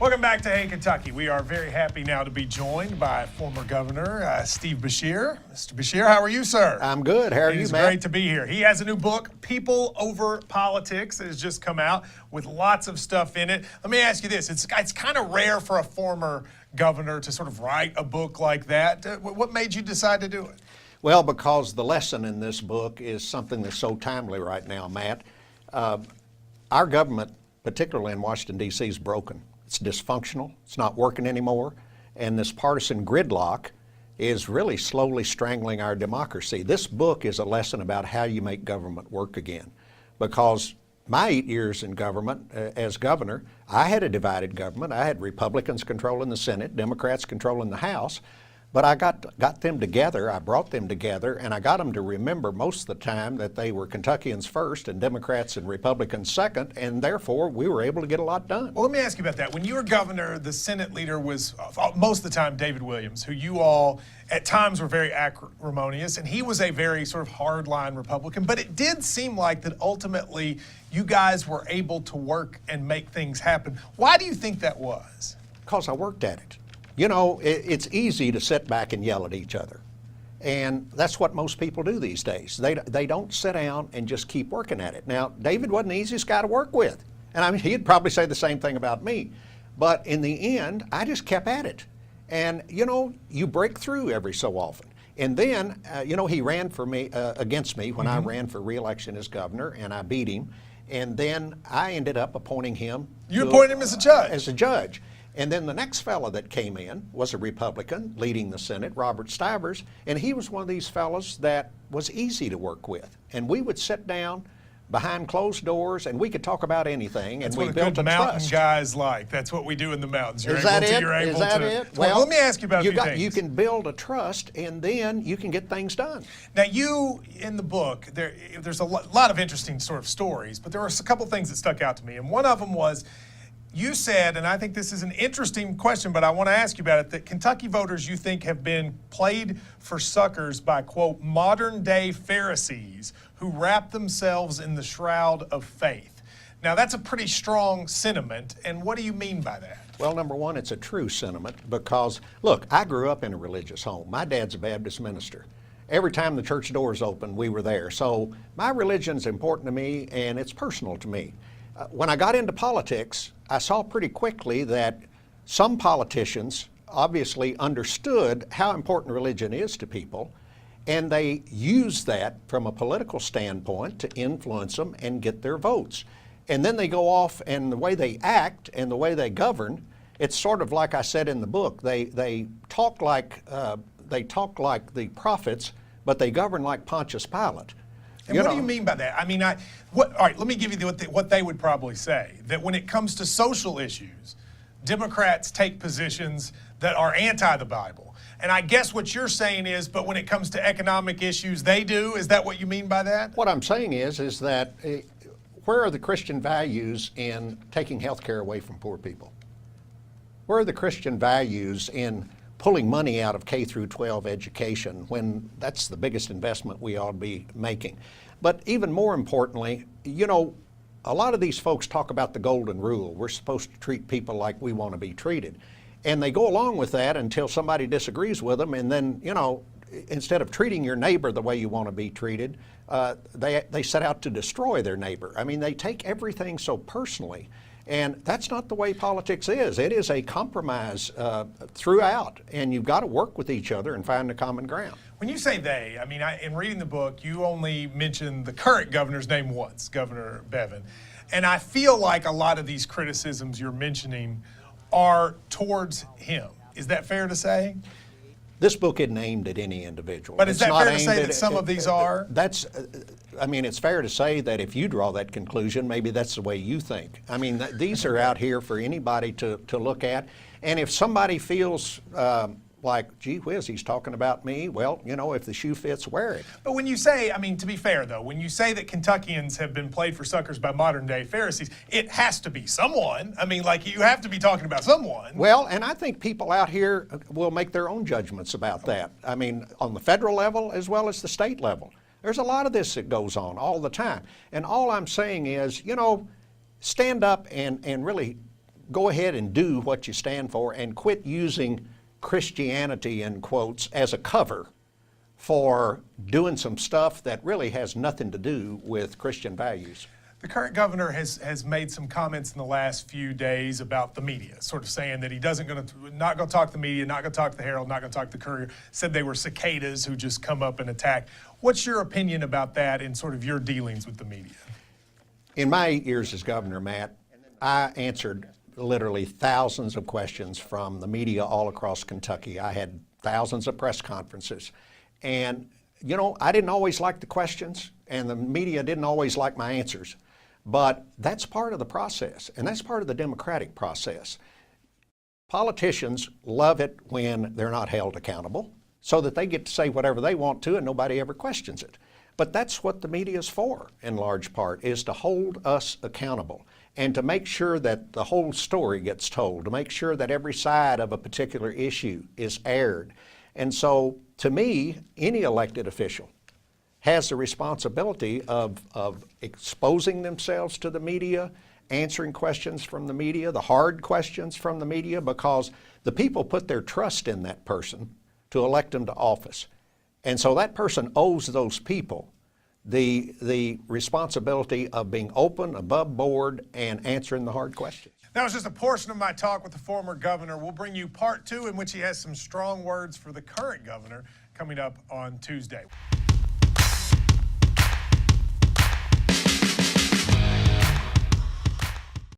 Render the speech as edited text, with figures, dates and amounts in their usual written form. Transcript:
Welcome back to Hey Kentucky. We are very happy now to be joined by former Governor Steve Beshear. Mr. Beshear, how are you, sir? I'm good. How are you, Matt? It's great to be here. He has a new book, People Over Politics, that has just come out with lots of stuff in it. Let me ask you this. It's kind of rare for a former governor to sort of write a book like that. What made you decide to do it? Well, because the lesson in this book is something that's so timely right now, Matt. Our government, particularly in Washington, D.C., is broken. It's dysfunctional. It's not working anymore. And this partisan gridlock is really slowly strangling our democracy. This book is a lesson about how you make government work again. Because my 8 years in government as governor, I had a divided government. I had Republicans controlling the Senate, Democrats controlling the House. But I got them together, I brought them together, and I got them to remember most of the time that they were Kentuckians first and Democrats and Republicans second, and therefore we were able to get a lot done. Well, let me ask you about that. When you were governor, the Senate leader was most of the time David Williams, who you all at times were very acrimonious, and he was a very sort of hardline Republican, but it did seem like that ultimately you guys were able to work and make things happen. Why do you think that was? Because I worked at it. You know, it's easy to sit back and yell at each other. And that's what most people do these days. They don't sit down and just keep working at it. Now, David wasn't the easiest guy to work with. And I mean, he'd probably say the same thing about me. But in the end, I just kept at it. And, you know, you break through every so often. And then, you know, he ran for me, against me when I ran for re-election as governor, and I beat him. And then I ended up appointing him. You appointed him as a judge? As a judge. And then the next fellow that came in was a Republican leading the Senate, Robert Stivers, and he was one of these fellows that was easy to work with. And we would sit down behind closed doors and we could talk about anything, and we built a trust. That's what mountain guys like. That's what we do in the mountains. Is that it? Well, let me ask you about a few things. You can build a trust, and then you can get things done. Now, you, in the book, there's a lot of interesting sort of stories, but there were a couple things that stuck out to me, and one of them was, you said, and I think this is an interesting question, but I want to ask you about it, that Kentucky voters, you think, have been played for suckers by, quote, modern-day Pharisees who wrap themselves in the shroud of faith. Now, that's a pretty strong sentiment, and what do you mean by that? Well, number one, it's a true sentiment because, look, I grew up in a religious home. My dad's a Baptist minister. Every time the church doors opened, we were there. So my religion's important to me, and it's personal to me. When I got into politics, I saw pretty quickly that some politicians obviously understood how important religion is to people, and they use that from a political standpoint to influence them and get their votes. And then they go off, and the way they act and the way they govern, it's sort of like I said in the book. They talk like the prophets, but they govern like Pontius Pilate. And what do you mean by that? I mean, all right, let me give you what they would probably say, that when it comes to social issues, Democrats take positions that are anti the Bible. And I guess what you're saying is, but when it comes to economic issues, they do? Is that what you mean by that? What I'm saying is that where are the Christian values in taking health care away from poor people? Where are the Christian values in pulling money out of K through 12 education when that's the biggest investment we ought to be making? But even more importantly, you know, a lot of these folks talk about the golden rule. We're supposed to treat people like we want to be treated. And they go along with that until somebody disagrees with them, and then, you know, instead of treating your neighbor the way you want to be treated, they set out to destroy their neighbor. I mean, they take everything so personally. And that's not the way politics is. It is a compromise throughout, and you've got to work with each other and find a common ground. When you say they, I mean, in reading the book, you only mentioned the current governor's name once, Governor BEVIN. And I feel like a lot of these criticisms you're mentioning are towards him. Is that fair to say? This book isn't aimed at any individual. But is that fair to say that some of these are? I mean, it's fair to say that if you draw that conclusion, maybe that's the way you think. I mean, these are out here for anybody to look at. And if somebody feels like, gee whiz, he's talking about me, well, you know, if the shoe fits, wear it. But when you say, I mean, to be fair, though, when you say that Kentuckians have been played for suckers by modern-day Pharisees, it has to be someone. I mean, like, you have to be talking about someone. Well, and I think people out here will make their own judgments about that. I mean, on the federal level as well as the state level. There's a lot of this that goes on all the time. And all I'm saying is, you know, stand up and really go ahead and do what you stand for and quit using Christianity, in quotes, as a cover for doing some stuff that really has nothing to do with Christian values. The current governor has made some comments in the last few days about the media, sort of saying that he not going to talk to the media, not going to talk to the Herald, not going to talk to the Courier, said they were cicadas who just come up and attack. What's your opinion about that in sort of your dealings with the media? In my 8 years as governor, Matt, I answered literally thousands of questions from the media all across Kentucky. I had thousands of press conferences. And, you know, I didn't always like the questions, and the media didn't always like my answers. But that's part of the process, and that's part of the democratic process. Politicians love it when they're not held accountable, so that they get to say whatever they want to and nobody ever questions it. But that's what the media is for, in large part, is to hold us accountable and to make sure that the whole story gets told, to make sure that every side of a particular issue is aired. And so, to me, any elected official has the responsibility of exposing themselves to the media, answering questions from the media, the hard questions from the media, because the people put their trust in that person to elect them to office. And so that person owes those people the responsibility of being open, above board, and answering the hard questions. That was just a portion of my talk with the former governor. We'll bring you part 2, in which he has some strong words for the current governor, coming up on Tuesday.